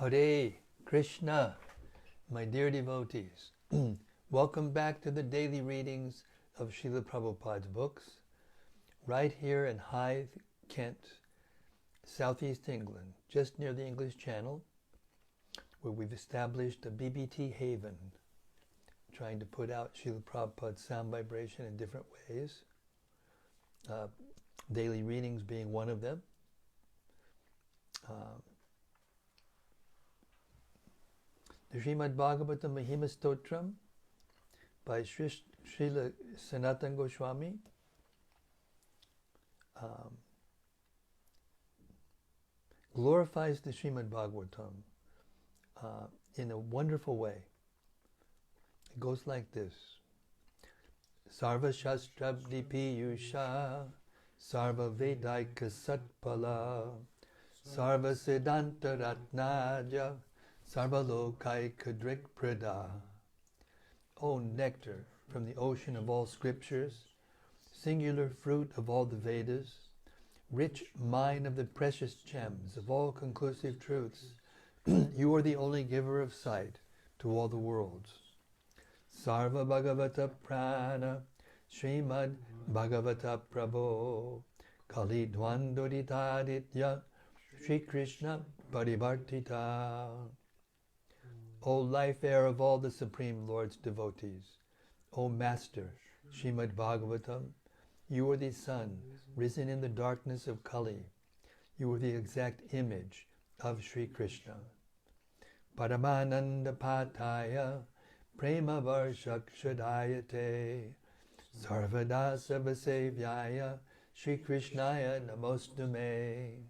Hare Krishna, my dear devotees. Welcome back to the daily readings of Srila Prabhupada's books, right here in Hythe, Kent, southeast England, just near the English Channel, where we've established a BBT haven, trying to put out Srila Prabhupada's sound vibration in different ways, daily readings being one of them. The Śrīmad-Bhāgavatam Mahima Stotram by Srila Sanatana Goswami glorifies the Śrīmad-Bhāgavatam in a wonderful way. It goes like this. Sarva Shastra Piyusha Sarva Vedaika Satpala Sarva Siddhanta Ratnaja Sarvalokaika Drikprada. O nectar from the ocean of all scriptures, singular fruit of all the Vedas, rich mine of the precious gems of all conclusive truths, you are the only giver of sight to all the worlds. Sarva Bhagavata Prana Śrīmad-Bhāgavata Prabho Kali Dvārakā Shri Kṛṣṇa Parivartita. O life air of all the Supreme Lord's devotees, O Master, Śrīmad-Bhāgavatam, you are the sun risen in the darkness of Kali. You are the exact image of Shri Kṛṣṇa. Paramananda Pataya Prema Varshakshadayate Sarvada Sarvasevyaya Shri Krishnaya Namostume.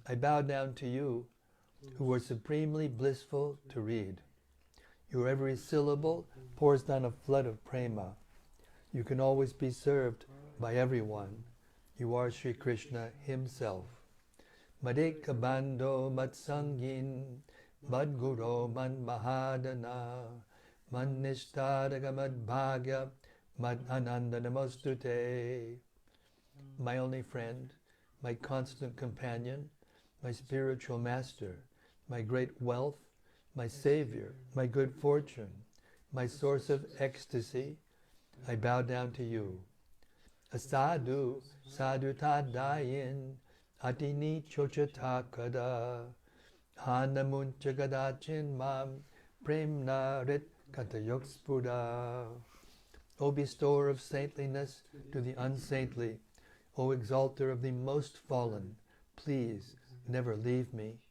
I bow down to you, who are supremely blissful to read. Your every syllable pours down a flood of prema. You can always be served by everyone. You are Shri Kṛṣṇa himself. Madeka Bando Matsangin Madguro Man Mahadana Man Nishtadaga Mad Bhagya Mad Ananda Namostute. My only friend, my constant companion, my spiritual master, my great wealth, my savior, my good fortune, my source of ecstasy, I bow down to you. Asadu sadhu tadayin atini chochatakada hanamuncha gadachin mam premna rit katayokspura. O bestower of saintliness to the unsaintly, O exalter of the most fallen, please never leave me.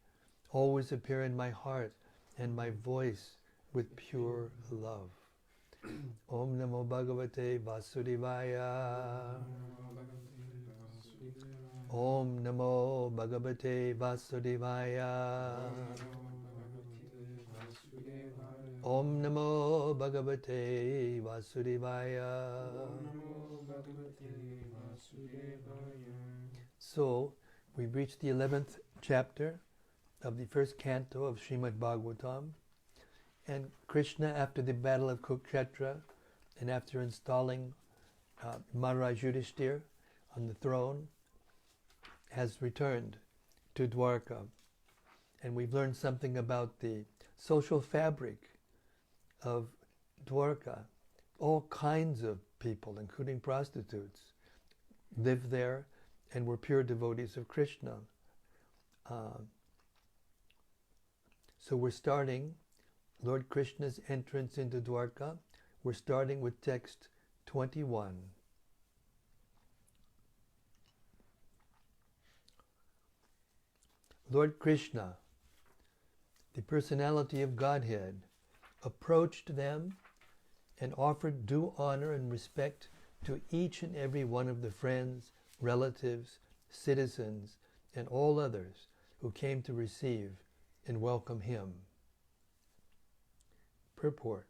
Always appear in my heart and my voice with pure love. Om Namo Bhagavate Vasudevaya. Om Namo Bhagavate Vasudevaya. Om Namo Bhagavate Vasudevaya. So, we've reached the 11th chapter of the first canto of Śrīmad-Bhāgavatam, and Kṛṣṇa, after the battle of Kurukshetra and after installing Maharaj Yudhishthira on the throne, has returned to Dvārakā. And we've learned something about the social fabric of Dvārakā. All kinds of people, including prostitutes, live there and were pure devotees of Kṛṣṇa. So we're starting Lord Krishna's entrance into Dvārakā. We're starting with text 21. Lord Kṛṣṇa, the personality of Godhead, approached them and offered due honor and respect to each and every one of the friends, relatives, citizens, and all others who came to receive and welcome him. Purport.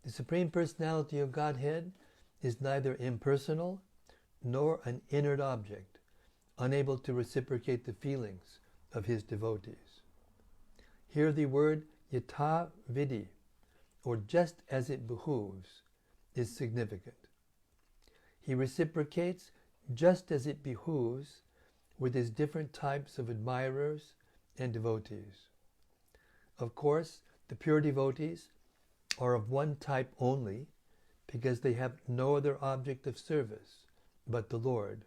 The Supreme Personality of Godhead is neither impersonal nor an inert object, unable to reciprocate the feelings of his devotees. Here the word yatha vidhi, or just as it behooves, is significant. He reciprocates just as it behooves with his different types of admirers and devotees. Of course, the pure devotees are of one type only, because they have no other object of service but the Lord.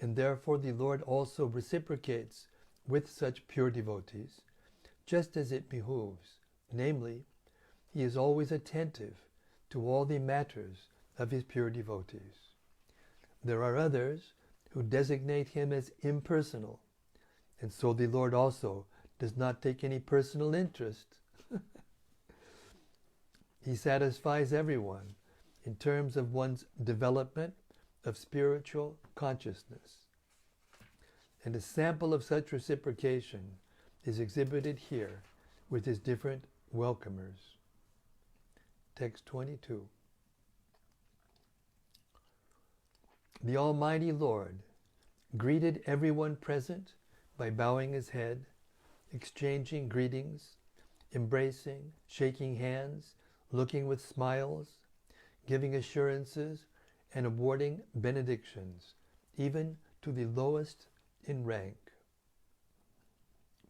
And therefore the Lord also reciprocates with such pure devotees, just as it behooves. Namely, he is always attentive to all the matters of his pure devotees. There are others who designate him as impersonal, and so the Lord also does not take any personal interest. He satisfies everyone in terms of one's development of spiritual consciousness. And a sample of such reciprocation is exhibited here with his different welcomers. Text 22. The Almighty Lord greeted everyone present by bowing his head, exchanging greetings, embracing, shaking hands, looking with smiles, giving assurances, and awarding benedictions, even to the lowest in rank.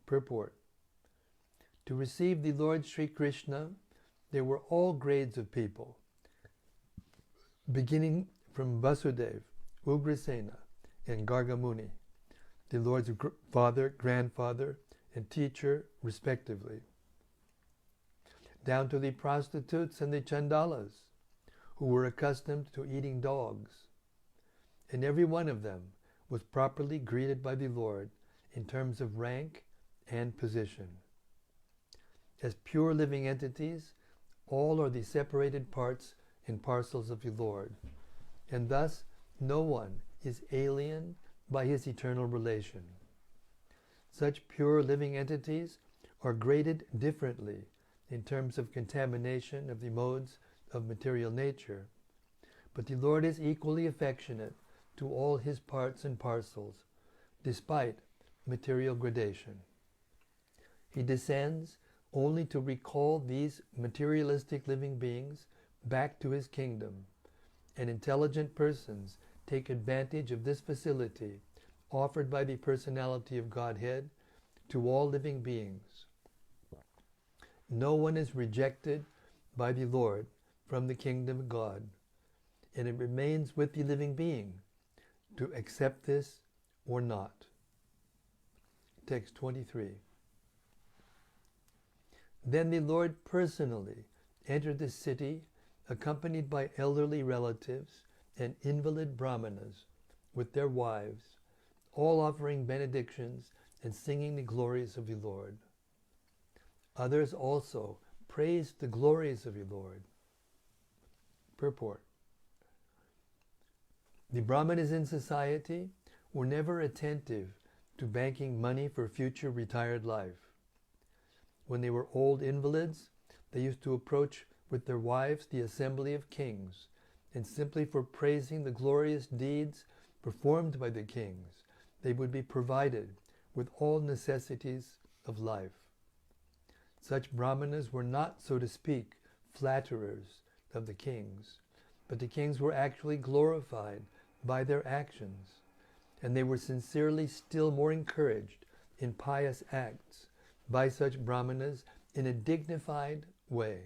Purport. To receive the Lord Sri Kṛṣṇa, there were all grades of people, beginning from Vasudeva, Ugrasena, and Gargamuni, the Lord's father, grandfather, and teacher, respectively, down to the prostitutes and the chandalas, who were accustomed to eating dogs. And every one of them was properly greeted by the Lord in terms of rank and position. As pure living entities, all are the separated parts and parcels of the Lord, and thus no one is alien by his eternal relation. Such pure living entities are graded differently in terms of contamination of the modes of material nature, but the Lord is equally affectionate to all his parts and parcels, despite material gradation. He descends only to recall these materialistic living beings back to his kingdom, and intelligent persons take advantage of this facility offered by the personality of Godhead to all living beings. No one is rejected by the Lord from the kingdom of God, and it remains with the living being to accept this or not. Text 23. Then the Lord personally entered the city, accompanied by elderly relatives and invalid brahmanas with their wives, all offering benedictions and singing the glories of the Lord. Others also praised the glories of the Lord. Purport. The brahmanas in society were never attentive to banking money for future retired life. When they were old invalids, they used to approach with their wives the assembly of kings, and simply for praising the glorious deeds performed by the kings, they would be provided with all necessities of life. Such brahmanas were not, so to speak, flatterers of the kings, but the kings were actually glorified by their actions, and they were sincerely still more encouraged in pious acts by such brahmanas in a dignified way.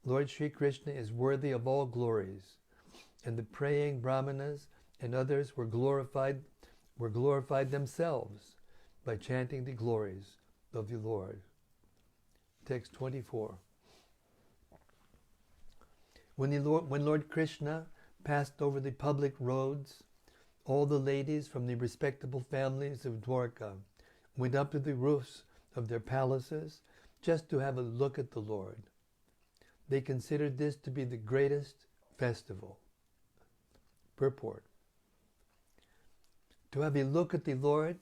Lord Sri Kṛṣṇa is worthy of all glories, and the praying brahmanas and others were glorified themselves by chanting the glories of the Lord. Text 24. When Lord Kṛṣṇa passed over the public roads, all the ladies from the respectable families of Dvārakā went up to the roofs of their palaces just to have a look at the Lord. They considered this to be the greatest festival. Purport. To have a look at the Lord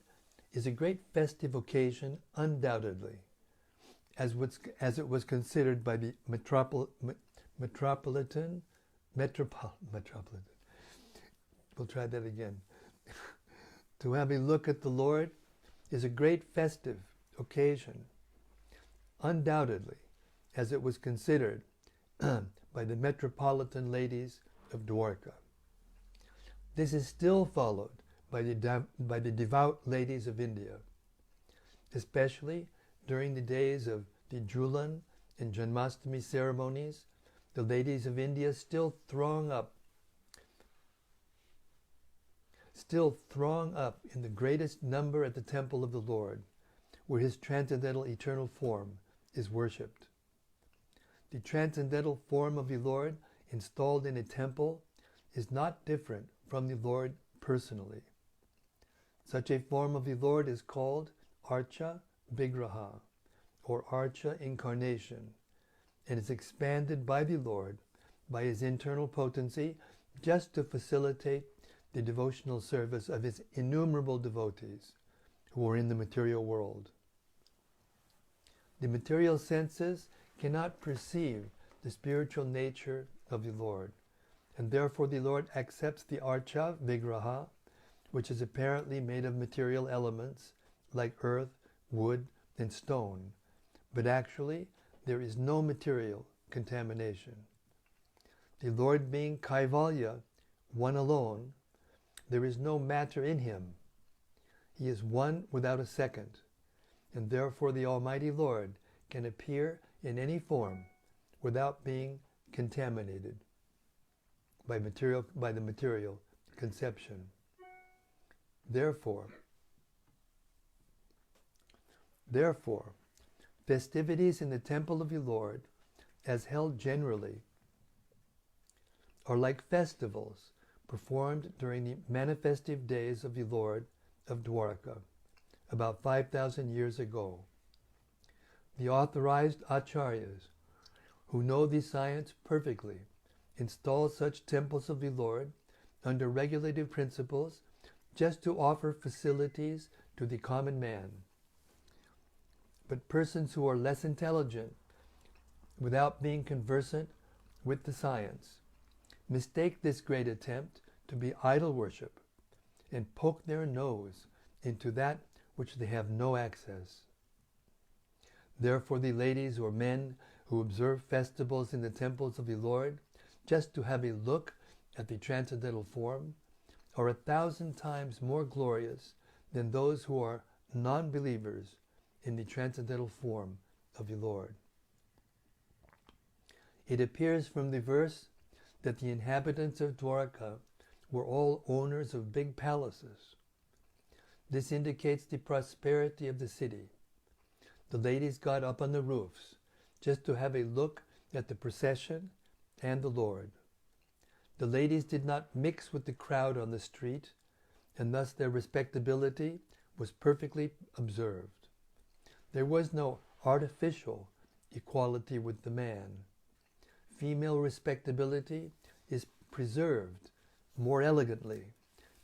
is a great festive occasion, undoubtedly, as it was considered by the metropolitan. We'll try that again. To have a look at the Lord is a great festive occasion, undoubtedly, as it was considered by the metropolitan ladies of Dvārakā. This is still followed by the devout ladies of India, especially during the days of the Julan and Janmashtami ceremonies. The ladies of India still throng up in the greatest number at the temple of the Lord, where his transcendental eternal form is worshipped. The transcendental form of the Lord installed in a temple is not different from the Lord personally. Such a form of the Lord is called Archa Vigraha, or Archa Incarnation, and is expanded by the Lord by his internal potency just to facilitate the devotional service of his innumerable devotees who are in the material world. The material senses cannot perceive the spiritual nature of the Lord, and therefore the Lord accepts the Archa Vigraha, which is apparently made of material elements like earth, wood, and stone, but actually there is no material contamination. The Lord being Kaivalya, one alone, there is no matter in him. He is one without a second, and therefore the Almighty Lord can appear in any form without being contaminated by the material conception. Therefore, festivities in the temple of the Lord, as held generally, are like festivals performed during the manifestive days of the Lord of Dvārakā, about 5,000 years ago. The authorized acharyas, who know the science perfectly, install such temples of the Lord under regulative principles just to offer facilities to the common man. But persons who are less intelligent, without being conversant with the science, mistake this great attempt to be idol worship and poke their nose into that which they have no access. Therefore the ladies or men who observe festivals in the temples of the Lord just to have a look at the transcendental form are 1,000 times more glorious than those who are non-believers in the transcendental form of the Lord. It appears from the verse that the inhabitants of Dvārakā were all owners of big palaces. This indicates the prosperity of the city. The ladies got up on the roofs just to have a look at the procession and the Lord. The ladies did not mix with the crowd on the street, and thus their respectability was perfectly observed. There was no artificial equality with the man. Female respectability is preserved more elegantly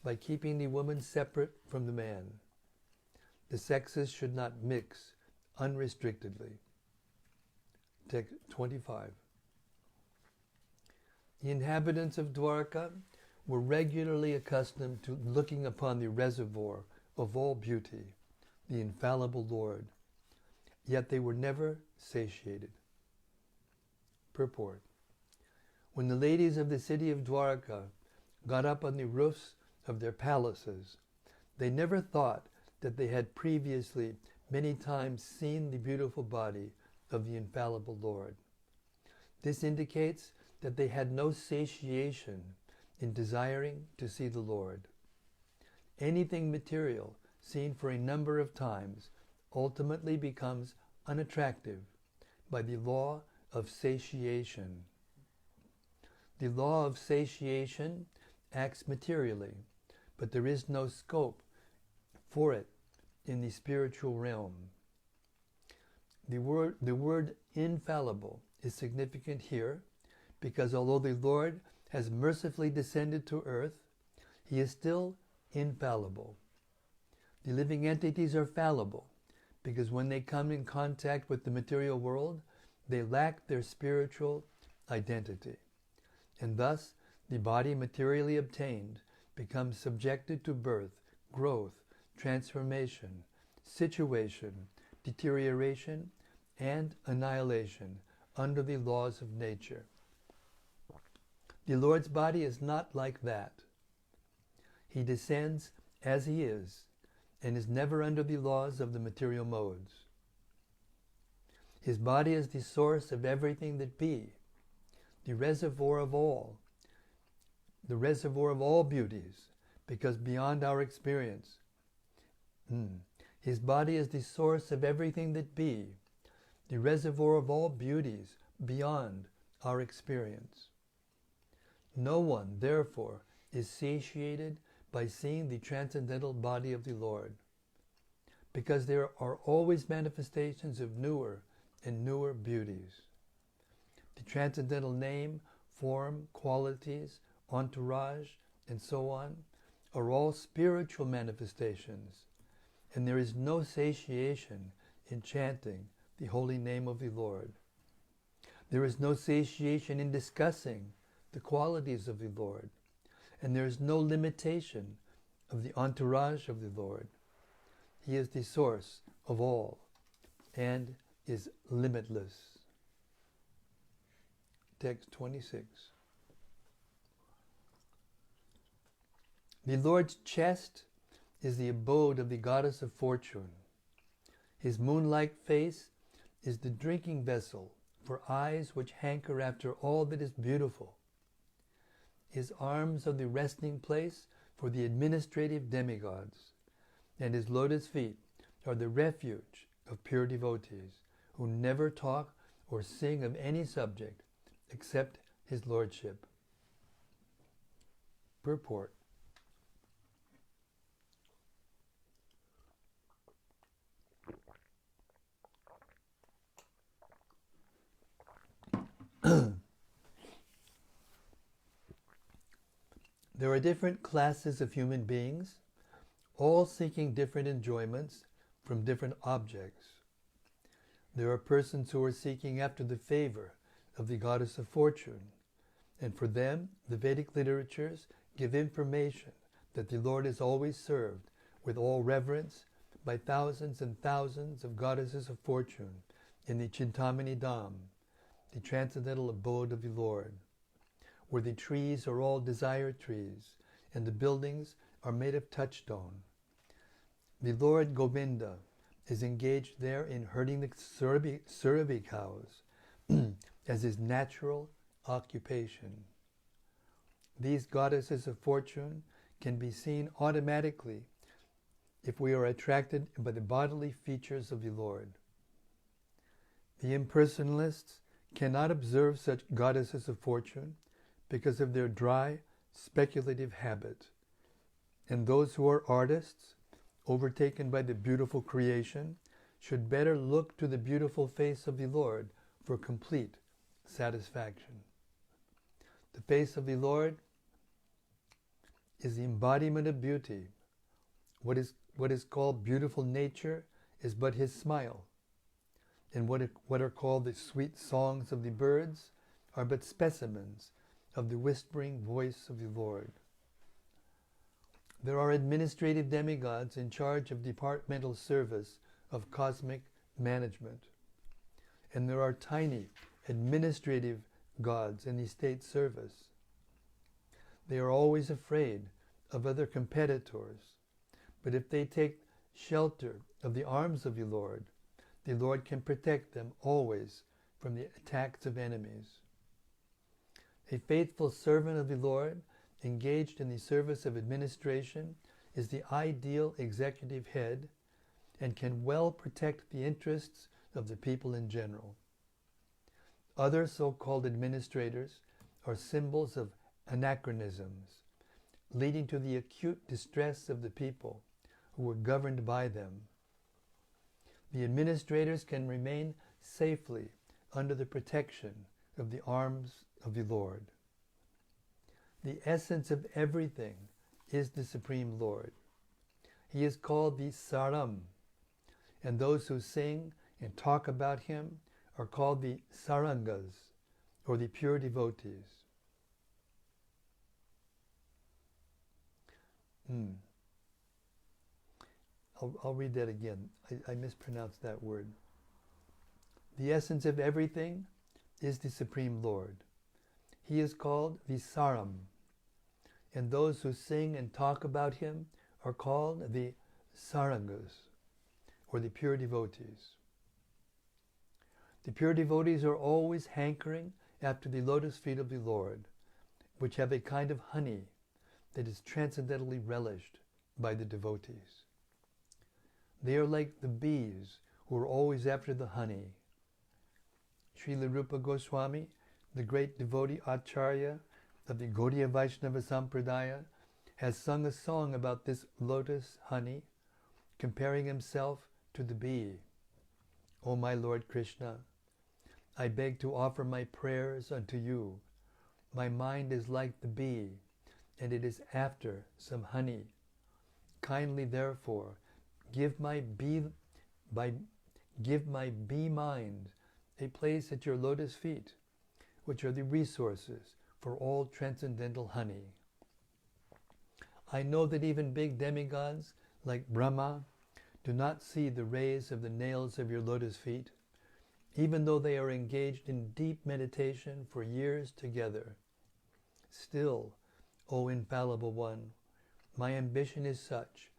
by keeping the woman separate from the man. The sexes should not mix unrestrictedly. Text 25. The inhabitants of Dvārakā were regularly accustomed to looking upon the reservoir of all beauty, the infallible Lord, yet they were never satiated. Purport. When the ladies of the city of Dvārakā got up on the roofs of their palaces, they never thought that they had previously many times seen the beautiful body of the infallible Lord. This indicates that they had no satiation in desiring to see the Lord. Anything material seen for a number of times ultimately becomes unattractive by the law of satiation. The law of satiation acts materially, but there is no scope for it in the spiritual realm. The word infallible is significant here because although the Lord has mercifully descended to earth, he is still infallible. The living entities are fallible because when they come in contact with the material world, they lack their spiritual identity. And thus, the body materially obtained becomes subjected to birth, growth, transformation, situation, deterioration, and annihilation under the laws of nature. The Lord's body is not like that. He descends as he is, and is never under the laws of the material modes. His body is the source of everything that be, the reservoir of all beauties, because beyond our experience. His body is the source of everything that be, the reservoir of all beauties, beyond our experience. No one, therefore, is satiated by seeing the transcendental body of the Lord, because there are always manifestations of newer and newer beauties. The transcendental name, form, qualities, entourage, and so on are all spiritual manifestations, and there is no satiation in chanting the holy name of the Lord. There is no satiation in discussing the qualities of the Lord, and there is no limitation of the entourage of the Lord. He is the source of all and is limitless. Text 26. The Lord's chest is the abode of the goddess of fortune. His moon-like face is the drinking vessel for eyes which hanker after all that is beautiful. His arms are the resting place for the administrative demigods, and his lotus feet are the refuge of pure devotees who never talk or sing of any subject except his lordship. Purport. There are different classes of human beings, all seeking different enjoyments from different objects. There are persons who are seeking after the favor of the goddess of fortune, and for them the Vedic literatures give information that the Lord is always served with all reverence by thousands and thousands of goddesses of fortune in the Chintamani Dham, the transcendental abode of the Lord, where the trees are all desire trees, and the buildings are made of touchstone. The Lord Govinda is engaged there in herding the Surabhi cows as his natural occupation. These goddesses of fortune can be seen automatically if we are attracted by the bodily features of the Lord. The impersonalists cannot observe such goddesses of fortune because of their dry, speculative habit, and those who are artists, overtaken by the beautiful creation, should better look to the beautiful face of the Lord for complete satisfaction. The face of the Lord is the embodiment of beauty. What is called beautiful nature is but his smile, and what are called the sweet songs of the birds are but specimens of the whispering voice of the Lord. There are administrative demigods in charge of departmental service of cosmic management, and there are tiny administrative gods in the state service. They are always afraid of other competitors, but if they take shelter of the arms of the Lord can protect them always from the attacks of enemies. A faithful servant of the Lord, engaged in the service of administration, is the ideal executive head and can well protect the interests of the people in general. Other so-called administrators are symbols of anachronisms, leading to the acute distress of the people who were governed by them. The administrators can remain safely under the protection of the arms of the Lord. The essence of everything is the Supreme Lord. He is called the Saram, and those who sing and talk about him are called the Sarangas, or the pure devotees. I'll read that again. I mispronounced that word. The essence of everything is the Supreme Lord. He is called the Saram, and those who sing and talk about him are called the Sarangas, or the pure devotees. The pure devotees are always hankering after the lotus feet of the Lord, which have a kind of honey that is transcendently relished by the devotees. They are like the bees who are always after the honey. Srila Rupa Goswami, the great devotee Acharya of the Gaudiya Vaishnava Sampradaya, has sung a song about this lotus honey, comparing himself to the bee. O my Lord Kṛṣṇa, I beg to offer my prayers unto you. My mind is like the bee, and it is after some honey. Kindly, therefore, give my bee mind a place at your lotus feet, which are the resources for all transcendental honey. I know that even big demigods like Brahma do not see the rays of the nails of your lotus feet, even though they are engaged in deep meditation for years together. Still, O infallible one, my ambition is such,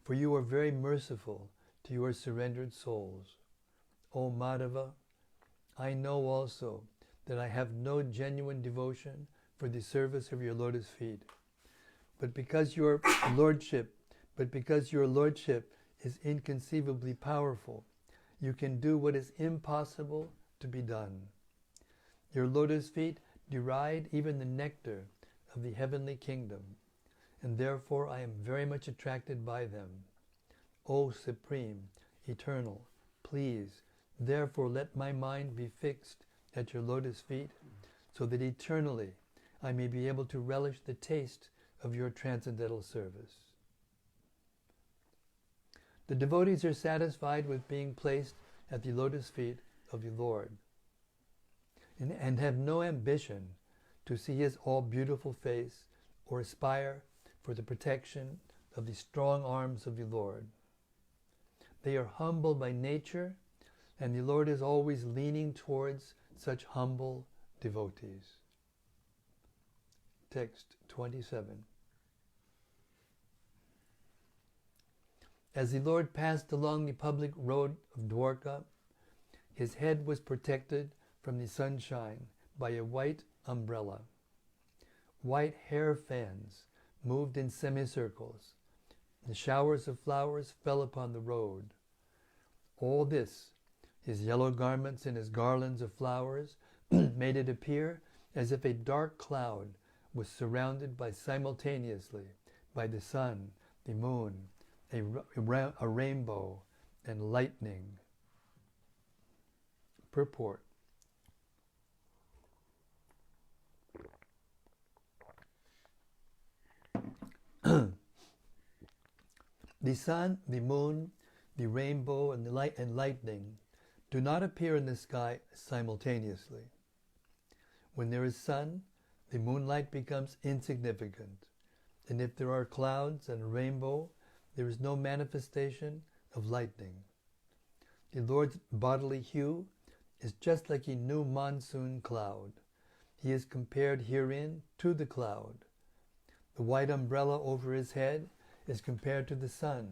for you are very merciful to your surrendered souls. O Madhava, I know also that I have no genuine devotion for the service of your lotus feet. But because your lordship is inconceivably powerful, you can do what is impossible to be done. Your lotus feet deride even the nectar of the heavenly kingdom, and therefore I am very much attracted by them. O Supreme, Eternal, please, therefore let my mind be fixed at your lotus feet, so that eternally I may be able to relish the taste of your transcendental service. The devotees are satisfied with being placed at the lotus feet of the Lord, and have no ambition to see his all-beautiful face or aspire for the protection of the strong arms of the Lord. They are humble by nature, and the Lord is always leaning towards such humble devotees. Text 27. As the Lord passed along the public road of Dvārakā, his head was protected from the sunshine by a white umbrella. White hair fans moved in semicircles. The showers of flowers fell upon the road. All this, his yellow garments and his garlands of flowers, made it appear as if a dark cloud was surrounded simultaneously by the sun, the moon, a rainbow, and lightning. Purport. The sun, the moon, the rainbow, and the lightning do not appear in the sky simultaneously. When there is sun, the moonlight becomes insignificant, and if there are clouds and a rainbow, there is no manifestation of lightning. The Lord's bodily hue is just like a new monsoon cloud. He is compared herein to the cloud. The white umbrella over his head is compared to the sun.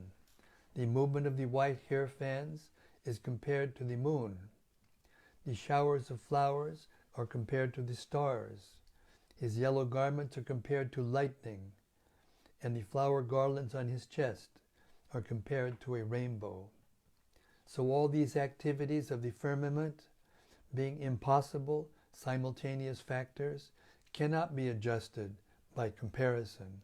The movement of the white hair fans is compared to the moon. The showers of flowers are compared to the stars. His yellow garments are compared to lightning, and the flower garlands on his chest are compared to a rainbow. So all these activities of the firmament, being impossible simultaneous factors, cannot be adjusted by comparison.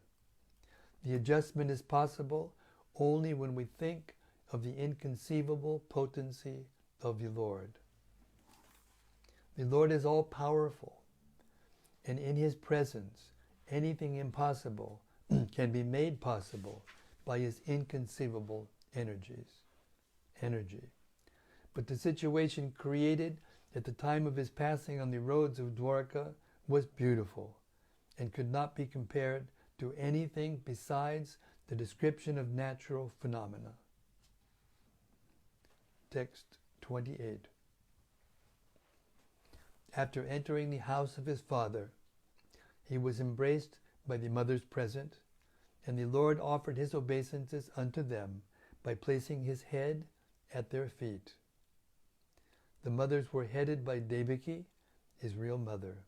The adjustment is possible only when we think of the inconceivable potency of the Lord. The Lord is all-powerful, and in his presence, anything impossible can be made possible by his inconceivable energy. But the situation created at the time of his passing on the roads of Dvārakā was beautiful and could not be compared to anything besides the description of natural phenomena. Text 28. After entering the house of his father, he was embraced by the mothers present, And the Lord offered his obeisances unto them by placing his head at their feet. The mothers were headed by Devaki, his real mother.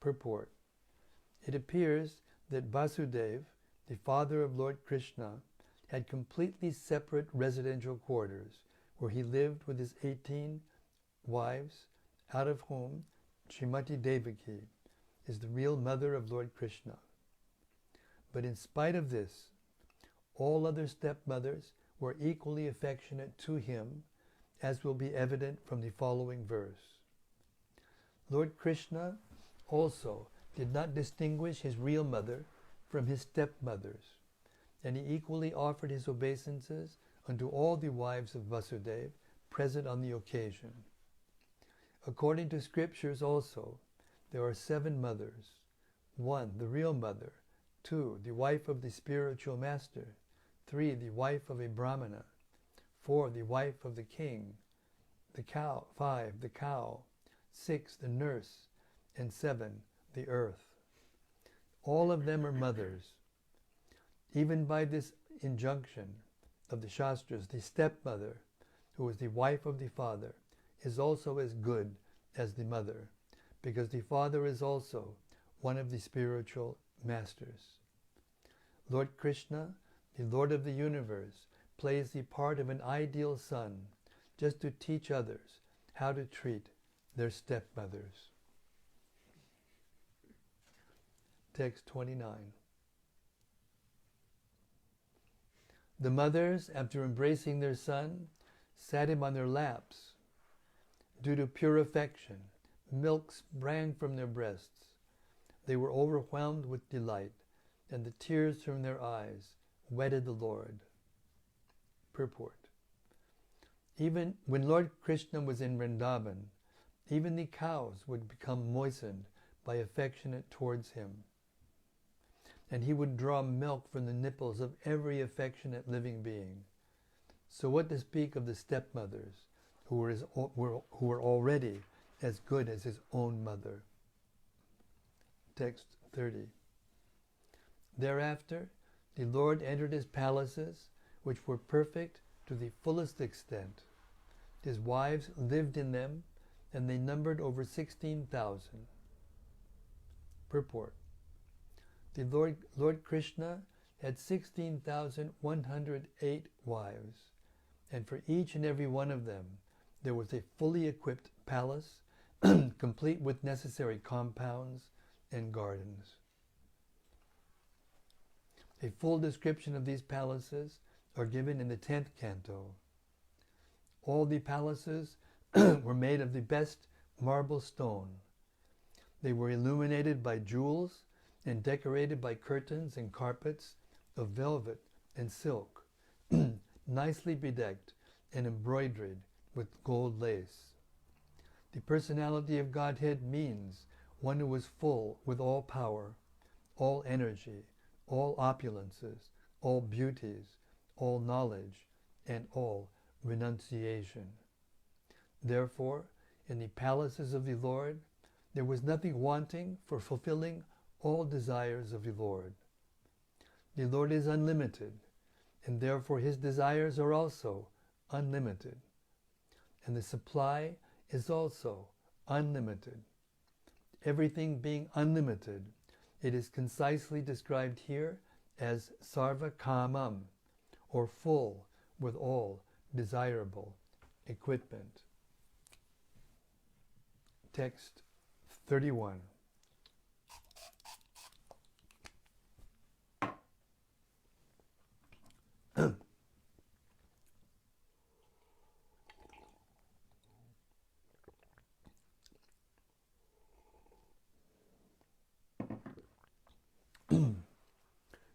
Purport. It appears that Vasudeva, the father of Lord Kṛṣṇa, had completely separate residential quarters where he lived with his 18 wives, out of whom Srimati Devaki is the real mother of Lord Kṛṣṇa. But in spite of this, all other stepmothers were equally affectionate to him, as will be evident from the following verse. Lord Kṛṣṇa also did not distinguish his real mother from his stepmothers, and he equally offered his obeisances unto all the wives of Vasudeva present on the occasion. According to scriptures also, there are 7 mothers. 1, the real mother. 2, the wife of the spiritual master. 3, the wife of a Brahmana. 4, the wife of the king. The cow. 5, the cow. 6, the nurse. And 7, the earth. All of them are mothers. Even by this injunction of the Shastras, the stepmother, who is the wife of the father, is also as good as the mother, because the father is also one of the spiritual masters. Lord Kṛṣṇa, the Lord of the universe, plays the part of an ideal son, just to teach others how to treat their stepmothers. Text 29. The mothers, after embracing their son, sat him on their laps. Due to pure affection, milk sprang from their breasts. They were overwhelmed with delight, and the tears from their eyes wetted the Lord. Purport. Even when Lord Kṛṣṇa was in Vrindavan, even the cows would become moistened by affectionate towards him. And he would draw milk from the nipples of every affectionate living being. So what to speak of the stepmothers, who were already as good as his own mother. Text 30. Thereafter, the Lord entered his palaces, which were perfect to the fullest extent. His wives lived in them, and they numbered over 16,000. Purport. The Lord Kṛṣṇa had 16,108 wives, and for each and every one of them there was a fully equipped palace, complete with necessary compounds and gardens. A full description of these palaces are given in the 10th canto. All the palaces were made of the best marble stone. They were illuminated by jewels and decorated by curtains and carpets of velvet and silk, nicely bedecked and embroidered with gold lace. The personality of Godhead means one who is full with all power, all energy, all opulences, all beauties, all knowledge, and all renunciation. Therefore, in the palaces of the Lord, there was nothing wanting for fulfilling all desires of the Lord. The Lord is unlimited, and therefore his desires are also unlimited. And the supply is also unlimited. Everything being unlimited, it is concisely described here as sarva kamam, or full with all desirable equipment. Text 31.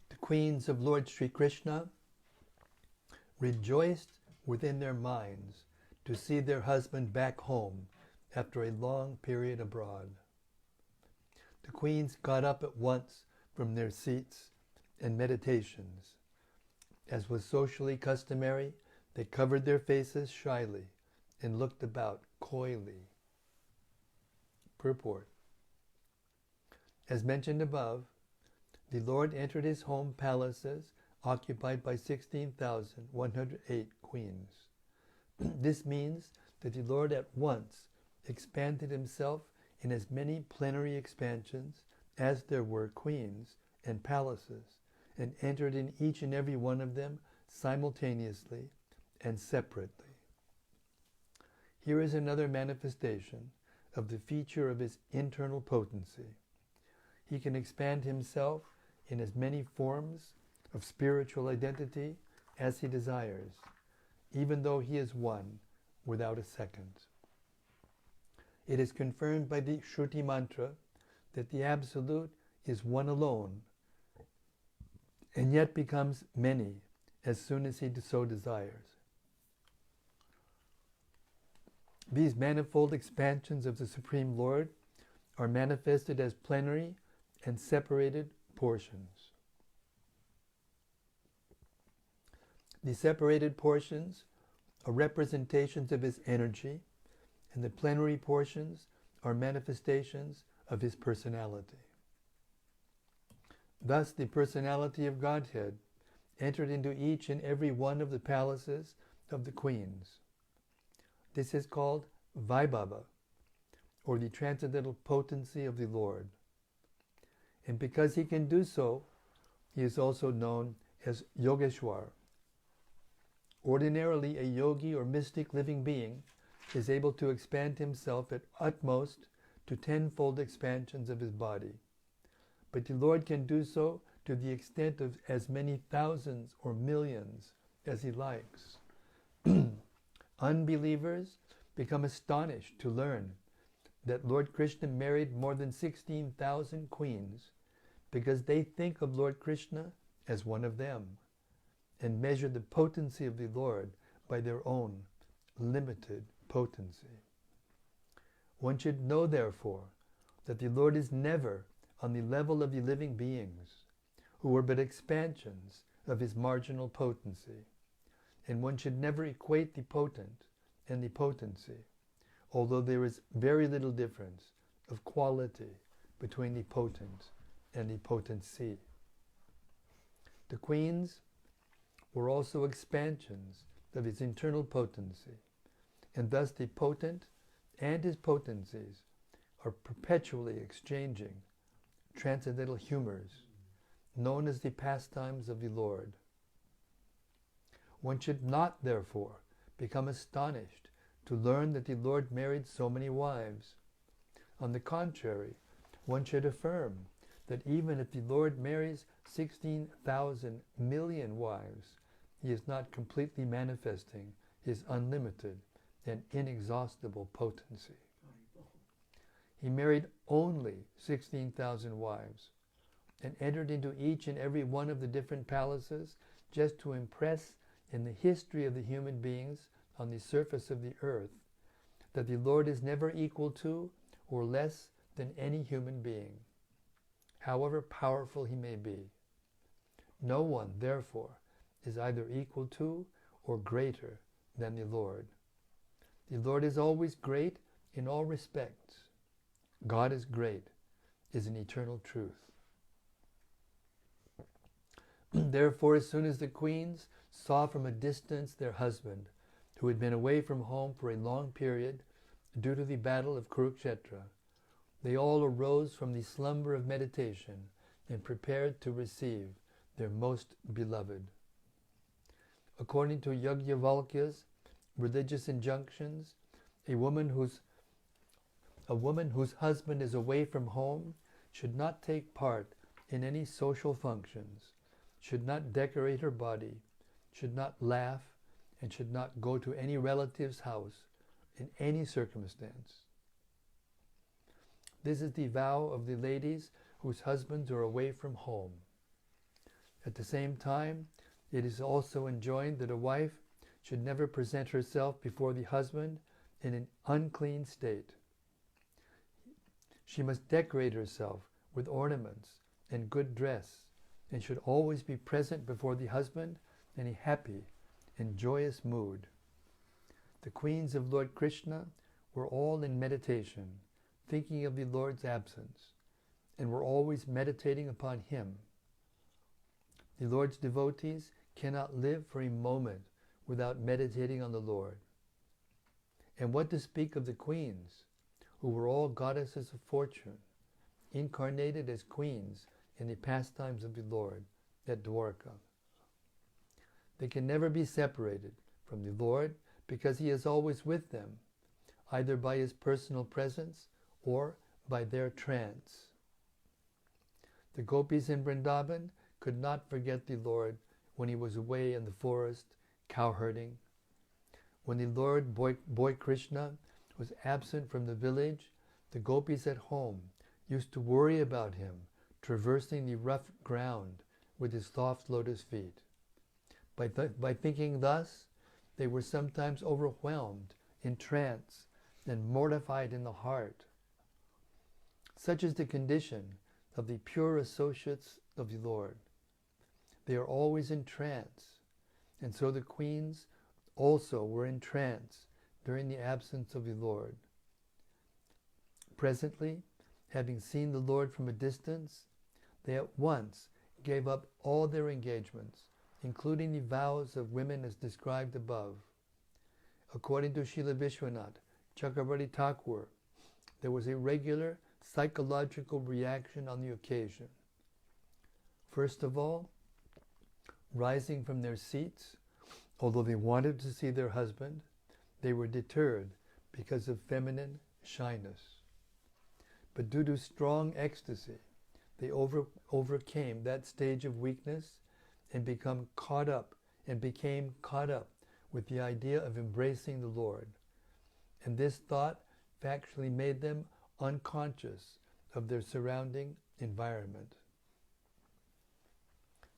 The queens of Lord Sri Kṛṣṇa rejoiced within their minds to see their husband back home after a long period abroad. The queens got up at once from their seats and meditations. As was socially customary, they covered their faces shyly and looked about coyly. Purport. As mentioned above, the Lord entered his home palaces occupied by 16,108 queens. This means that the Lord at once expanded himself in as many plenary expansions as there were queens and palaces, and entered in each and every one of them simultaneously and separately. Here is another manifestation of the feature of his internal potency. He can expand himself in as many forms of spiritual identity as he desires, even though he is one without a second. It is confirmed by the Shruti mantra that the Absolute is one alone, and yet becomes many as soon as he so desires. These manifold expansions of the Supreme Lord are manifested as plenary and separated portions. The separated portions are representations of his energy, and the plenary portions are manifestations of his personality. Thus, the personality of Godhead entered into each and every one of the palaces of the queens. This is called Vaibhava, or the transcendental potency of the Lord. And because he can do so, he is also known as Yogeshwar. Ordinarily, a yogi or mystic living being is able to expand himself at utmost to tenfold expansions of his body. But the Lord can do so to the extent of as many thousands or millions as he likes. Unbelievers become astonished to learn that Lord Kṛṣṇa married more than 16,000 queens because they think of Lord Kṛṣṇa as one of them and measure the potency of the Lord by their own limited potency. One should know, therefore, that the Lord is never on the level of the living beings, who are but expansions of his marginal potency, and one should never equate the potent and the potency, although there is very little difference of quality between the potent and the potency. The queens were also expansions of his internal potency, and thus the potent and his potencies are perpetually exchanging transcendental humors, known as the pastimes of the Lord. One should not, therefore, become astonished to learn that the Lord married so many wives. On the contrary, one should affirm that even if the Lord marries 16,000 million wives, he is not completely manifesting his unlimited and inexhaustible potency. He married only 16,000 wives and entered into each and every one of the different palaces just to impress in the history of the human beings on the surface of the earth that the Lord is never equal to or less than any human being, however powerful he may be. No one, therefore, is either equal to or greater than the Lord. The Lord is always great in all respects. God is great is an eternal truth. Therefore, as soon as the queens saw from a distance their husband, who had been away from home for a long period due to the battle of Kurukshetra, they all arose from the slumber of meditation and prepared to receive their most beloved. According to Yajnavalkya's religious injunctions, a woman whose husband is away from home should not take part in any social functions, should not decorate her body, should not laugh, and should not go to any relative's house in any circumstance. This is the vow of the ladies whose husbands are away from home. At the same time, it is also enjoined that a wife should never present herself before the husband in an unclean state. She must decorate herself with ornaments and good dress, and should always be present before the husband in a happy and joyous mood. The queens of Lord Kṛṣṇa were all in meditation, thinking of the Lord's absence, and were always meditating upon him The Lord's devotees cannot live for a moment without meditating on the Lord. And what to speak of the queens, who were all goddesses of fortune, incarnated as queens in the pastimes of the Lord at Dvārakā. They can never be separated from the Lord because He is always with them, either by His personal presence or by their trance. The gopis in Vrindavan could not forget the Lord when He was away in the forest cowherding. When the Lord boy Kṛṣṇa was absent from the village, the gopis at home used to worry about Him traversing the rough ground with His soft lotus feet. By thinking thus, they were sometimes overwhelmed in trance and mortified in the heart. Such is the condition of the pure associates of the Lord. They are always in trance, and so the queens also were in trance during the absence of the Lord. Presently, having seen the Lord from a distance, they at once gave up all their engagements, including the vows of women as described above. According to Srila Vishwanath Chakravarti Thakur, there was a regular psychological reaction on the occasion. First of all, rising from their seats, although they wanted to see their husband, they were deterred because of feminine shyness. But due to strong ecstasy, they overcame that stage of weakness and became caught up with the idea of embracing the Lord. And this thought actually made them unconscious of their surrounding environment.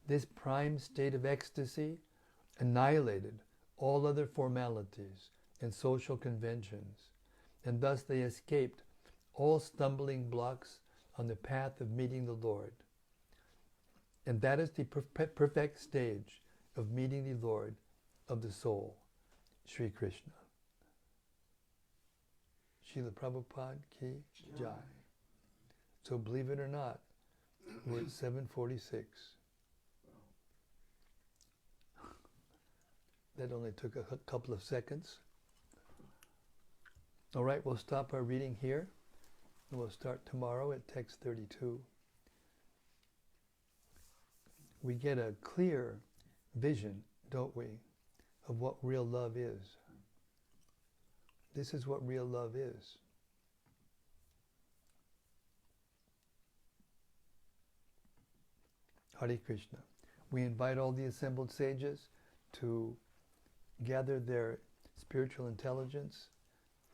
This prime state of ecstasy annihilated all other formalities and social conventions, and thus they escaped all stumbling blocks on the path of meeting the Lord. And that is the perfect stage of meeting the Lord of the soul, Sri Krishna. Srila Prabhupada ki jai. So believe it or not, we're at 7:46. That only took a couple of seconds. All right, we'll stop our reading here, and we'll start tomorrow at text 32. We get a clear vision, don't we, of what real love is. This is what real love is. Hare Krishna. We invite all the assembled sages to gather their spiritual intelligence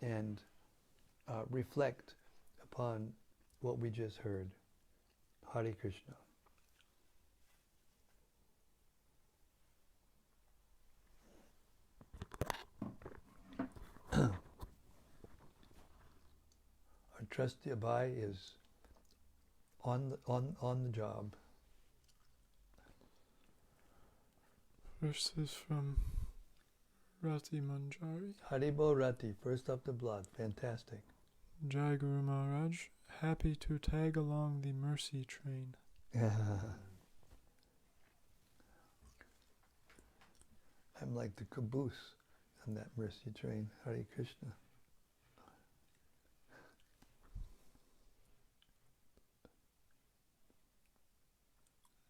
and reflect upon what we just heard. Hare Krishna. Our trusty Abhay is on the job. First is from Rati Manjari. Haribo Rati, first up the blood. Fantastic. Jai Guru Maharaj, happy to tag along the mercy train. I'm like the caboose on that mercy train. Hare Krishna.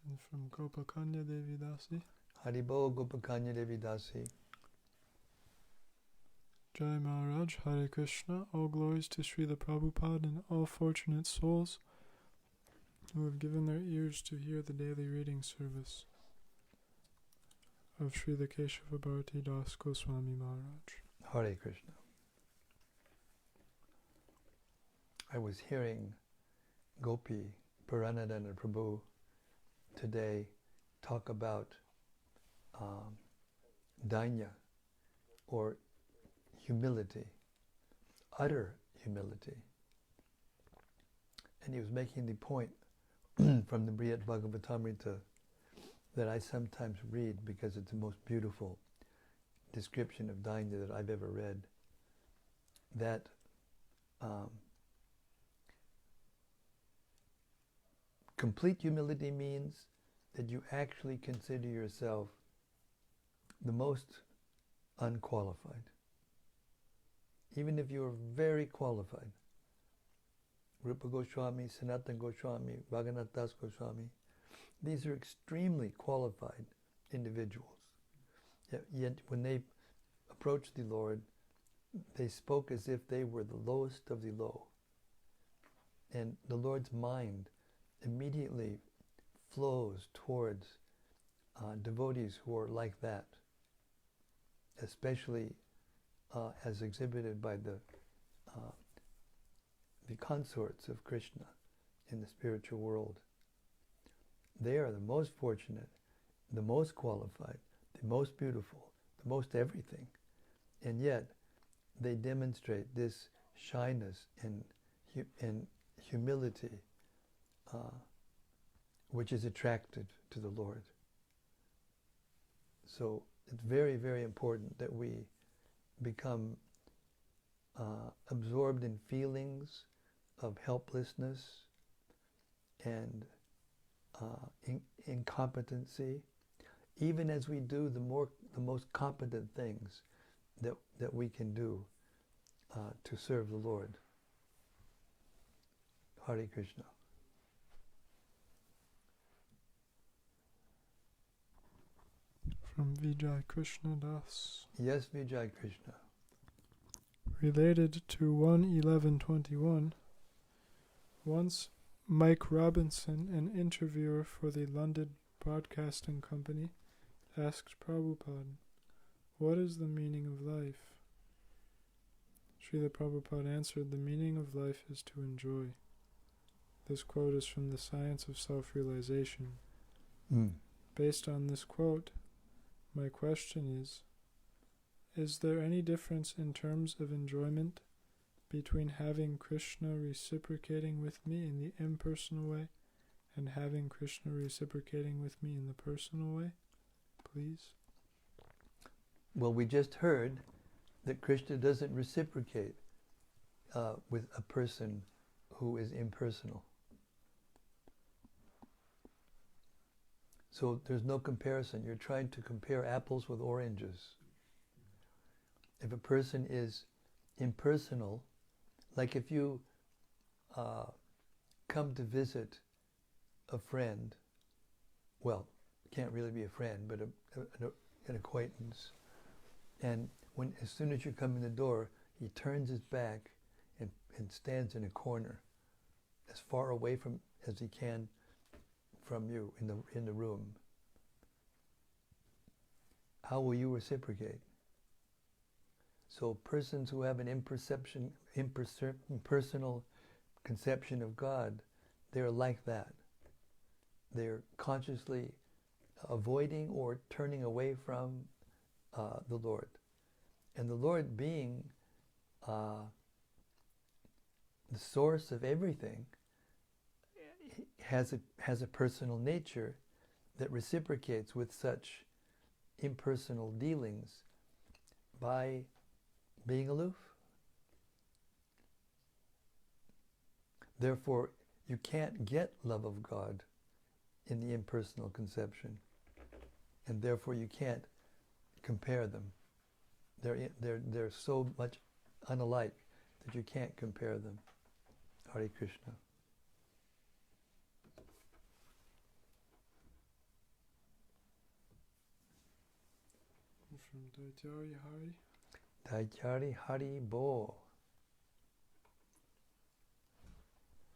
And from Gopakanya Devi Dasi. Haribo Gopakanya Devi Dasi. Jai Maharaj, Hare Krishna, all glories to Srila Prabhupada and all fortunate souls who have given their ears to hear the daily reading service of Srila Keshava Bharati Das Goswami Maharaj. Hare Krishna. I was hearing Gopi Purāṇa Prabhu today talk about dainya, or humility, utter humility. And he was making the point from the Śrīmad-Bhāgavatam that I sometimes read because it's the most beautiful description of dainya that I've ever read, that complete humility means that you actually consider yourself the most unqualified. Even if you are very qualified, Rupa Goswami, Sanatana Goswami, Bhagavatas Das Goswami, these are extremely qualified individuals. Yet when they approached the Lord, they spoke as if they were the lowest of the low. And the Lord's mind immediately flows towards devotees who are like that, especially as exhibited by the consorts of Kṛṣṇa in the spiritual world. They are the most fortunate, the most qualified, the most beautiful, the most everything. And yet, they demonstrate this shyness and humility which is attractive to the Lord. So it's very, very important that we become absorbed in feelings of helplessness and incompetency, even as we do the most competent things that we can do to serve the Lord. Hare Krishna. From Vijay Krishna Das. Yes, Vijay Krishna. Related to 1:11:21, once Mike Robinson, an interviewer for the London Broadcasting Company, asked Prabhupada, "What is the meaning of life?" Srila Prabhupada answered, "The meaning of life is to enjoy." This quote is from The Science of Self-Realization. Based on this quote, my question is there any difference in terms of enjoyment between having Kṛṣṇa reciprocating with me in the impersonal way and having Kṛṣṇa reciprocating with me in the personal way? Please. Well, we just heard that Kṛṣṇa doesn't reciprocate with a person who is impersonal. So there's no comparison. You're trying to compare apples with oranges. If a person is impersonal, like if you come to visit a friend, well, can't really be a friend, but an acquaintance, and as soon as you come in the door, he turns his back and stands in a corner, as far away from as he can from you in the room. How will you reciprocate? So persons who have an impersonal conception of God, they're like that. They're consciously avoiding or turning away from the Lord. And the Lord being the source of everything, has a personal nature that reciprocates with such impersonal dealings by being aloof. Therefore, you can't get love of God in the impersonal conception, and therefore you can't compare them. They're so much unalike that you can't compare them. Hare Krishna. From Daityari Hari. Daityari Hari Bo.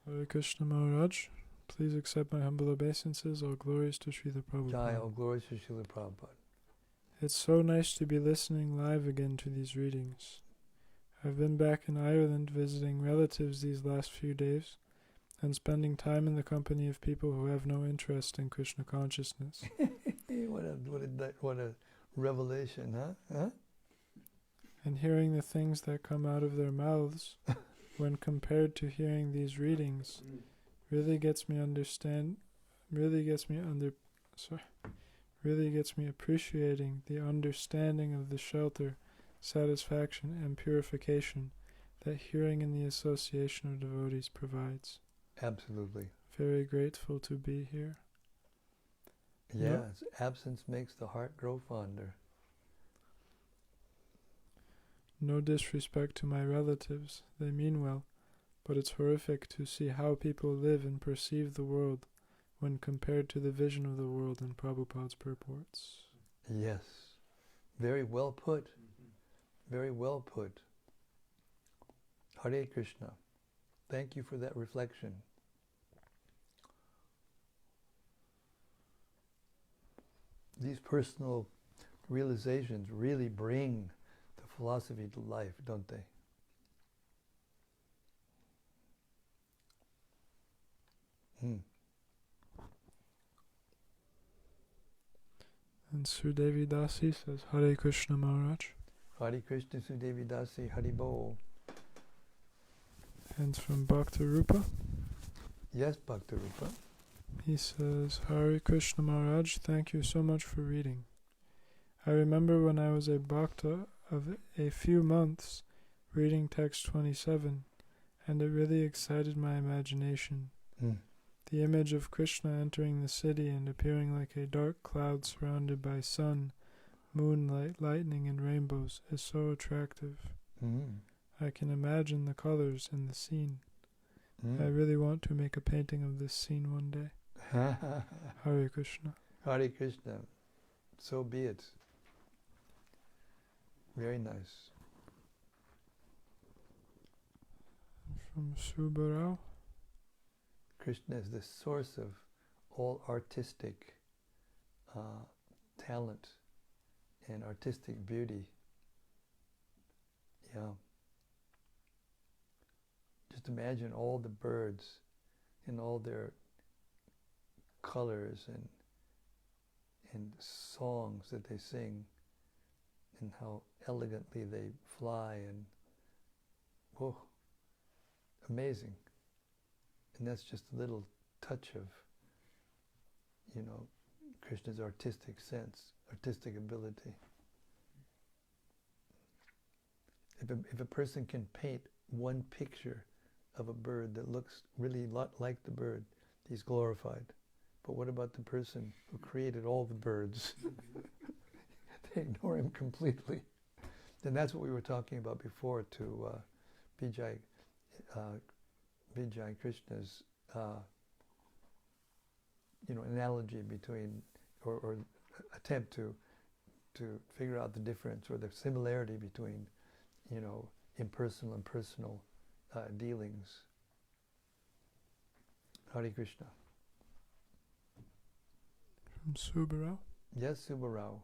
Hare Krishna Maharaj, please accept my humble obeisances. All glories to Srila Prabhupada. Jai, all glories to Srila Prabhupada. It's so nice to be listening live again to these readings. I've been back in Ireland visiting relatives these last few days and spending time in the company of people who have no interest in Krishna consciousness. What a revelation, huh? And hearing the things that come out of their mouths when compared to hearing these readings really gets me appreciating the understanding of the shelter, satisfaction, and purification that hearing in the association of devotees provides. Absolutely. Very grateful to be here. Yes, absence makes the heart grow fonder. No disrespect to my relatives, they mean well, but it's horrific to see how people live and perceive the world when compared to the vision of the world in Prabhupada's purports. Yes, very well put. Very well put. Hare Krishna. Thank you for that reflection. These personal realizations really bring the philosophy to life, don't they? And Sudevi Dasi says, Hare Krishna Maharaj. Hare Krishna Sudevi Dasi Hari Bol. And from Bhakta Rupa, Yes, Bhakta Rupa. he says, Hare Krishna Maharaj, thank you so much for reading. I remember when I was a Bhakta of a few months reading text 27, and it really excited my imagination. The image of Kṛṣṇa entering the city and appearing like a dark cloud surrounded by sun, moonlight, lightning, and rainbows is so attractive. I can imagine the colors in the scene. I really want to make a painting of this scene one day. Hare Krishna. Hare Krishna. So be it. Very nice. From Subbarao, Krishna is the source of all artistic talent and artistic beauty. Yeah. Just imagine all the birds and all their colors and songs that they sing, and how elegantly they fly, and whoa, amazing. And that's just a little touch of, Krishna's artistic sense, artistic ability. If a person can paint one picture of a bird that looks really like the bird, he's glorified. But what about the person who created all the birds? They ignore him completely. And that's what we were talking about before to Vijay Krishna's analogy between, or attempt to figure out the difference or the similarity between, impersonal and personal dealings. Hare Krishna. From Subbarao. Yes, Subbarao.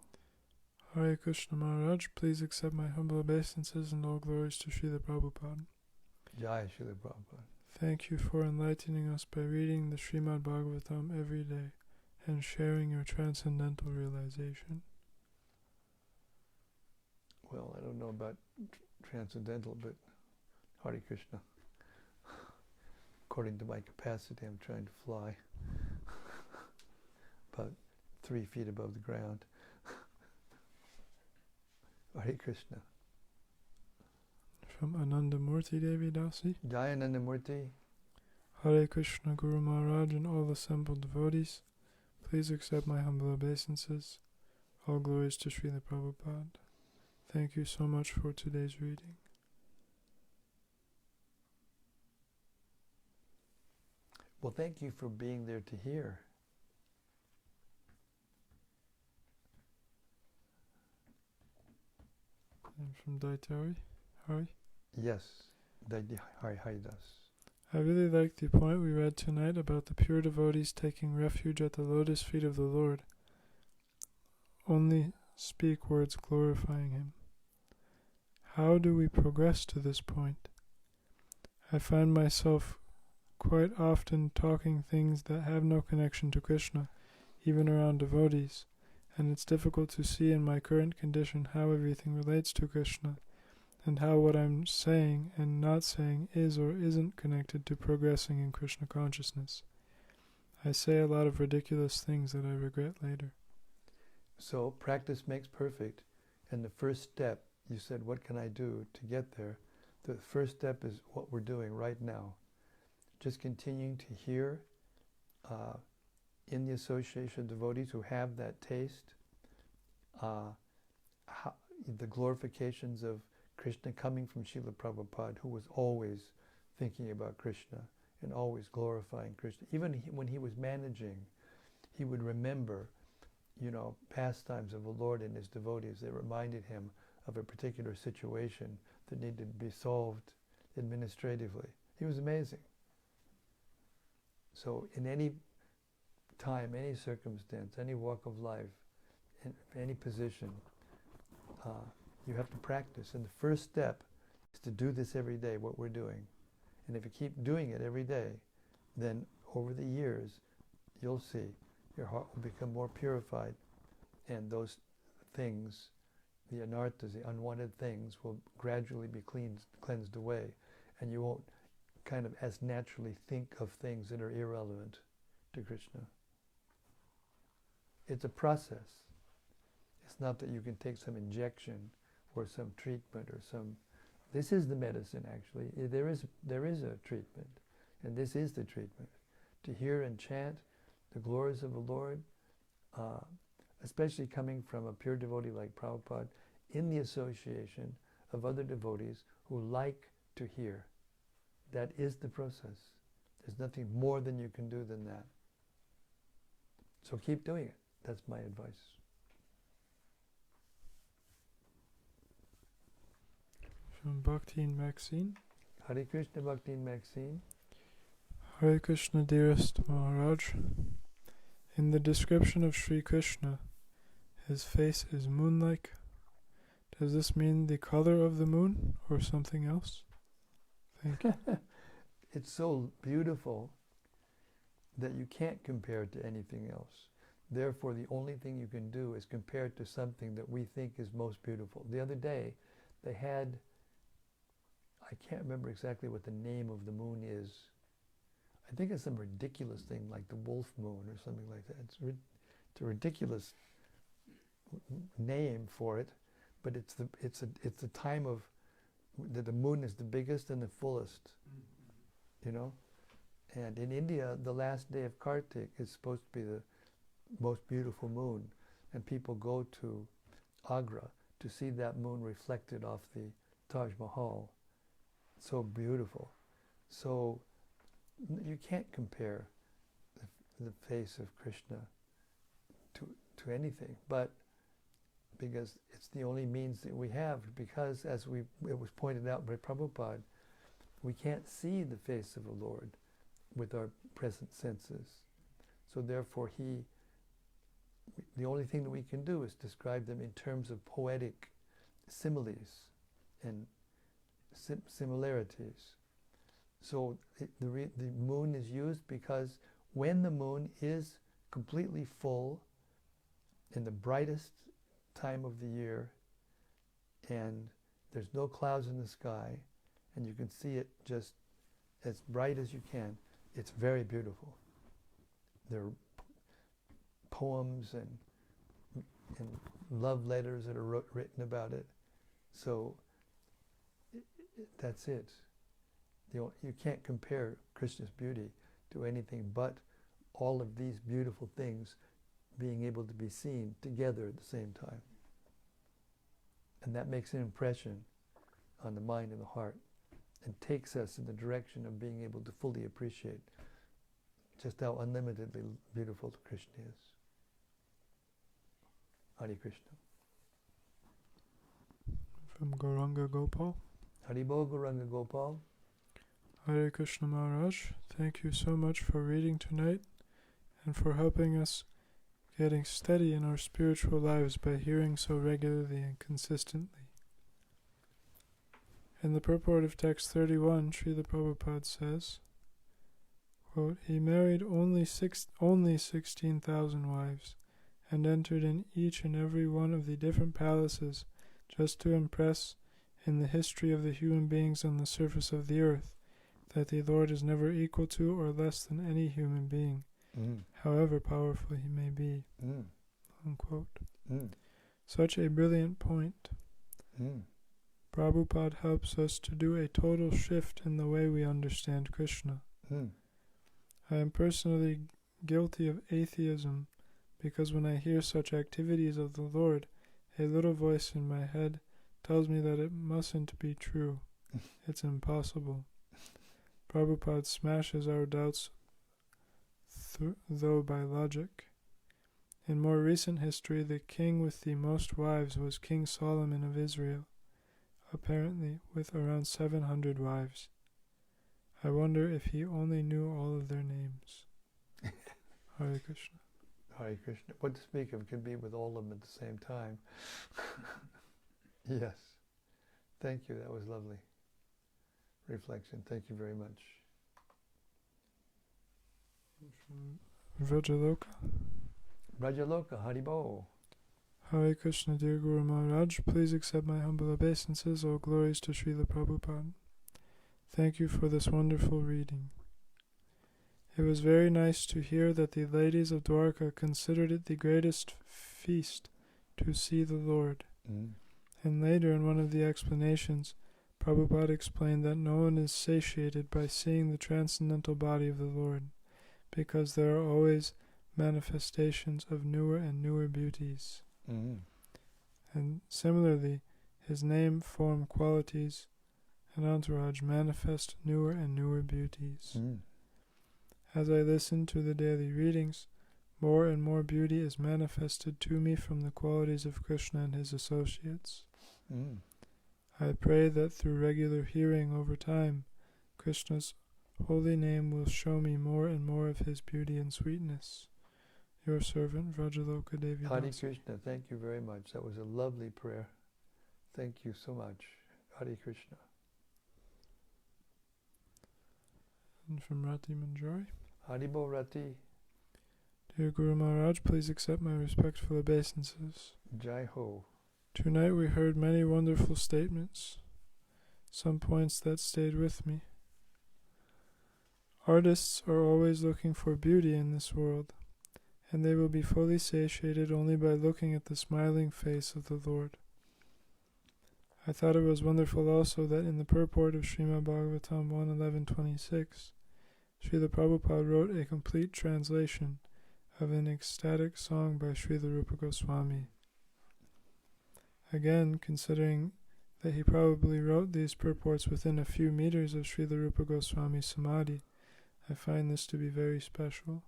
Hare Krishna Maharaj, please accept my humble obeisances and all glories to Srila Prabhupada. Jai Srila Prabhupada. Thank you for enlightening us by reading the Śrīmad-Bhāgavatam every day and sharing your transcendental realization. Well, I don't know about transcendental, but Hare Krishna. According to my capacity, I'm trying to fly about 3 feet above the ground. Hare Krishna. From Anandamurti Devi Dasi. Jai Anandamurti. Hare Krishna Guru Maharaj and all assembled devotees, please accept my humble obeisances. All glories to Srila Prabhupada. Thank you so much for today's reading. Well, thank you for being there to hear. And from Daitari, Hari. Yes, Haridas. I really like the point we read tonight about the pure devotees taking refuge at the lotus feet of the Lord. Only speak words glorifying Him. How do we progress to this point? I find myself quite often talking things that have no connection to Kṛṣṇa, even around devotees, and it's difficult to see in my current condition how everything relates to Kṛṣṇa, and how what I'm saying and not saying is or isn't connected to progressing in Kṛṣṇa consciousness. I say a lot of ridiculous things that I regret later. So practice makes perfect, and the first step, you said, what can I do to get there? The first step is what we're doing right now. Just continuing to hear in the association of devotees who have that taste, the glorifications of Kṛṣṇa coming from Srila Prabhupada, who was always thinking about Kṛṣṇa and always glorifying Kṛṣṇa. Even when he was managing, he would remember, pastimes of the Lord and his devotees that reminded him of a particular situation that needed to be solved administratively. He was amazing. So in any time, any circumstance, any walk of life, in any position, you have to practice. And the first step is to do this every day, what we're doing. And if you keep doing it every day, then over the years, you'll see your heart will become more purified, and those things, the anarthas, the unwanted things, will gradually be cleansed away, and you won't kind of as naturally think of things that are irrelevant to Kṛṣṇa. It's a process. It's not that you can take some injection or some treatment or some... This is the medicine, actually. There is a treatment, and this is the treatment. To hear and chant the glories of the Lord, especially coming from a pure devotee like Prabhupada, in the association of other devotees who like to hear. That is the process. There's nothing more than you can do than that. So keep doing it. That's my advice. From Bhaktin Maxine. Hare Krishna, Bhaktin Maxine. Hare Krishna, dearest Maharaj. In the description of Sri Krishna, his face is moon-like. Does this mean the color of the moon or something else? Thank you. It's so beautiful that you can't compare it to anything else. Therefore, the only thing you can do is compare it to something that we think is most beautiful. The other day, they had, I can't remember exactly what the name of the moon is. I think it's some ridiculous thing like the wolf moon or something like that. It's a ridiculous name for it, but it's the time of that the moon is the biggest and the fullest, And in India, the last day of Kartik is supposed to be the most beautiful moon, and people go to Agra to see that moon reflected off the Taj Mahal. So beautiful. So you can't compare the face of Kṛṣṇa to anything, but because it's the only means that we have, because as it was pointed out by Prabhupada, we can't see the face of the Lord with our present senses. So therefore the only thing that we can do is describe them in terms of poetic similes and similarities. So the moon is used because when the moon is completely full in the brightest time of the year, and there's no clouds in the sky, and you can see it just as bright as you can, it's very beautiful. There are poems and love letters that are written about it. So that's it. You can't compare Krishna's beauty to anything but all of these beautiful things being able to be seen together at the same time. And that makes an impression on the mind and the heart and takes us in the direction of being able to fully appreciate just how unlimitedly beautiful Krishna is. Hare Krishna. From Gauranga Gopal. Haribol Gauranga Gopal. Hare Krishna Maharaj, thank you so much for reading tonight and for helping us getting steady in our spiritual lives by hearing so regularly and consistently. In the purport of text 31, Srila Prabhupada says, quote, he married only 16,000 wives and entered in each and every one of the different palaces just to impress in the history of the human beings on the surface of the earth that the Lord is never equal to or less than any human being, however powerful he may be. Unquote. Such a brilliant point. Prabhupada helps us to do a total shift in the way we understand Krishna. I am personally guilty of atheism, because when I hear such activities of the Lord, a little voice in my head tells me that it mustn't be true. It's impossible. Prabhupada smashes our doubts, though by logic. In more recent history, the king with the most wives was King Solomon of Israel, apparently with around 700 wives. I wonder if he only knew all of their names. Hare Krishna. Hare Krishna. What to speak of can be with all of them at the same time. Yes. Thank you. That was lovely reflection. Thank you very much. Vrajaloka. Vrajaloka, Haribo. Hare Krishna, dear Guru Maharaj, please accept my humble obeisances. All glories to Srila Prabhupada. Thank you for this wonderful reading. It was very nice to hear that the ladies of Dvārakā considered it the greatest feast to see the Lord. And later in one of the explanations, Prabhupada explained that no one is satiated by seeing the transcendental body of the Lord, because there are always manifestations of newer and newer beauties. And similarly, his name, form, qualities, and entourage manifest newer and newer beauties. As I listen to the daily readings, more and more beauty is manifested to me from the qualities of Kṛṣṇa and his associates. I pray that through regular hearing over time, Krishna's holy name will show me more and more of his beauty and sweetness. Your servant, Vrajaloka Devi. Hare Krishna, thank you very much. That was a lovely prayer. Thank you so much. Hare Krishna. And from Rati Manjari. Haribo Rati. Dear Guru Maharaj, please accept my respectful obeisances. Jai Ho. Tonight we heard many wonderful statements, some points that stayed with me. Artists are always looking for beauty in this world, and they will be fully satiated only by looking at the smiling face of the Lord. I thought it was wonderful also that in the purport of Śrīmad-Bhāgavatam 1.11.26, Srila Prabhupada wrote a complete translation of an ecstatic song by Srila Rupa Goswami. Again, considering that he probably wrote these purports within a few meters of Srila Rupa Goswami's Samadhi, I find this to be very special.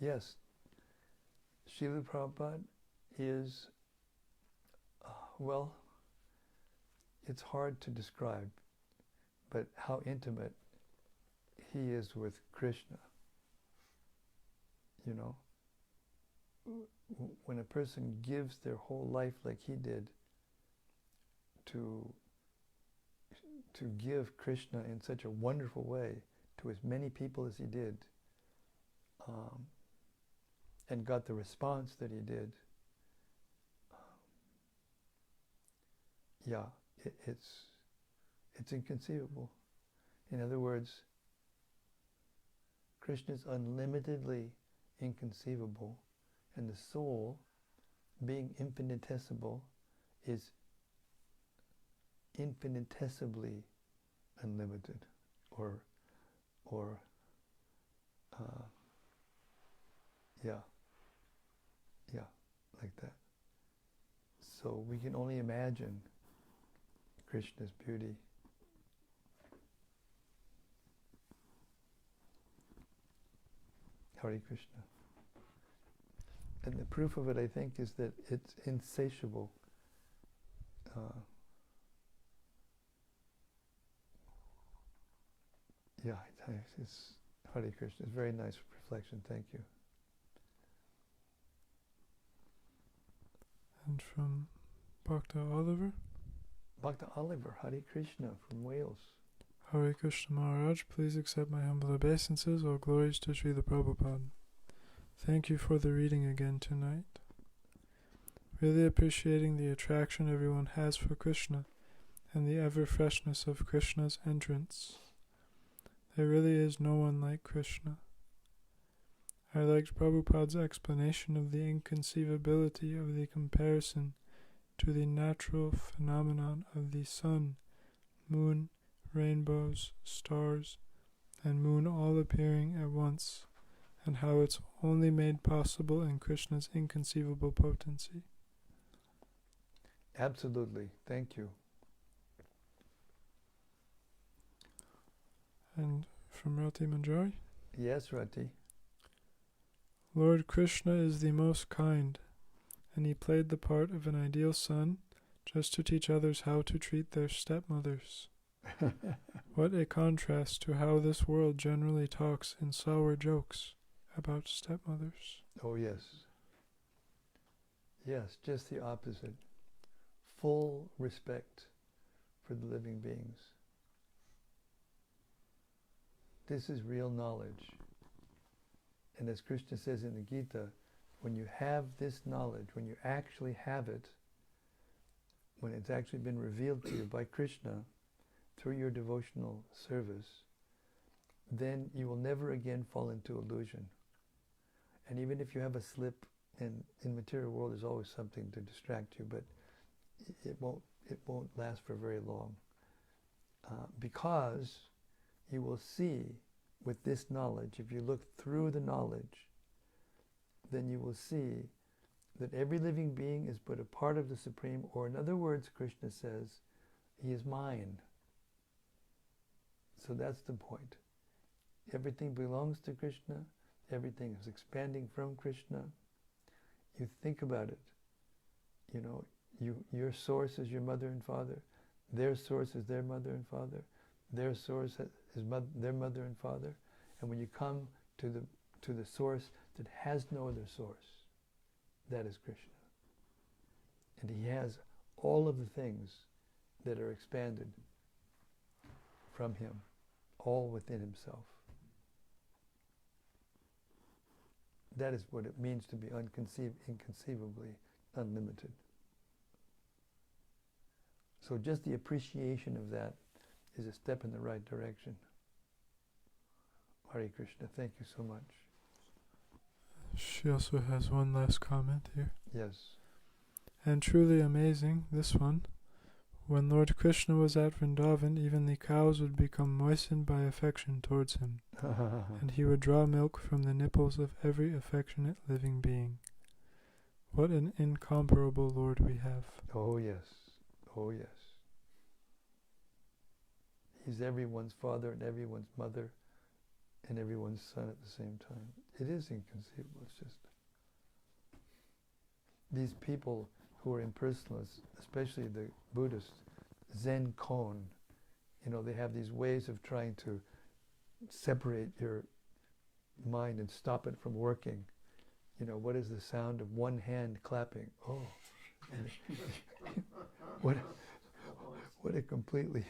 Yes, Srila Prabhupada is, well, it's hard to describe, but how intimate he is with Kṛṣṇa. You know, when a person gives their whole life like he did to give Kṛṣṇa in such a wonderful way to as many people as he did, and got the response that he did, it's inconceivable. In other words, Kṛṣṇa is unlimitedly inconceivable, and the soul, being infinitesimal, is infinitesimally unlimited, or like that. So we can only imagine Kṛṣṇa's beauty. Hare Krishna. And the proof of it, I think, is that it's insatiable. It's Hare Krishna. It's very nice reflection. Thank you. And from Bhakta Oliver. Bhakta Oliver, Hare Krishna, from Wales. Hare Krishna Maharaj, please accept my humble obeisances. All glories to Srila Prabhupada. Thank you for the reading again tonight. Really appreciating the attraction everyone has for Kṛṣṇa and the ever-freshness of Kṛṣṇa's entrance. There really is no one like Kṛṣṇa. I liked Prabhupada's explanation of the inconceivability of the comparison to the natural phenomenon of the sun, moon, rainbows, stars, and moon all appearing at once, and how it's only made possible in Krishna's inconceivable potency. Absolutely. Thank you. And from Rati Manjari, Yes, Rati. Lord Krishna is the most kind, and he played the part of an ideal son just to teach others how to treat their stepmothers. What a contrast to how this world generally talks in sour jokes about stepmothers. Oh, yes. Yes, just the opposite. Full respect for the living beings. This is real knowledge. And as Krishna says in the Gita, when you have this knowledge, when you actually have it, when it's actually been revealed to you by Krishna through your devotional service, then you will never again fall into illusion. And even if you have a slip, and in material world there's always something to distract you, but it won't last for very long. Because you will see with this knowledge, if you look through the knowledge, then you will see that every living being is but a part of the Supreme, or in other words, Krishna says, he is mine. So that's the point. Everything belongs to Krishna, everything is expanding from Krishna. You think about it, you know, your source is your mother and father, their source is their mother and father, their source is their mother and father, and when you come to the source that has no other source, that is Krishna. And he has all of the things that are expanded from him, all within himself. That is what it means to be inconceivably unlimited. So just the appreciation of that is a step in the right direction. Hare Krishna, thank you so much. She also has one last comment here. Yes. And truly amazing, this one. When Lord Krishna was at Vrindavan, even the cows would become moistened by affection towards him, and he would draw milk from the nipples of every affectionate living being. What an incomparable Lord we have. Oh yes, oh yes. He's everyone's father and everyone's mother and everyone's son at the same time. It is inconceivable. It's just these people who are impersonalists, especially the Buddhists, Zen koan, you know, they have these ways of trying to separate your mind and stop it from working. You know, what is the sound of one hand clapping? Oh, what a completely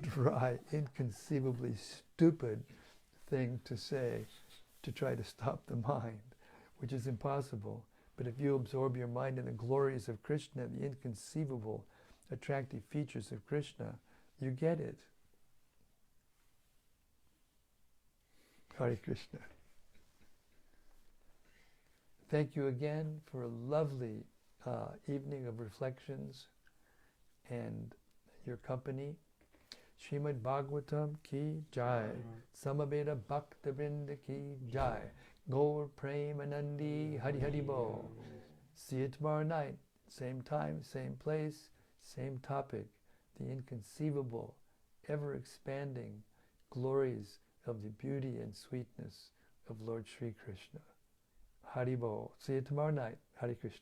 dry, inconceivably stupid thing to say to try to stop the mind, which is impossible. But if you absorb your mind in the glories of Krishna, the inconceivable, attractive features of Krishna, you get it. Hare Krishna. Thank you again for a lovely evening of reflections and your company. Śrīmad-Bhāgavatam ki jai. Samaveda Bhakta Vrinda ki jai. Gaur Premanandi Hari Hari Bo. See you tomorrow night. Same time, same place, same topic. The inconceivable, ever-expanding glories of the beauty and sweetness of Lord Sri Krishna. Hari Bo. See you tomorrow night. Hare Krishna.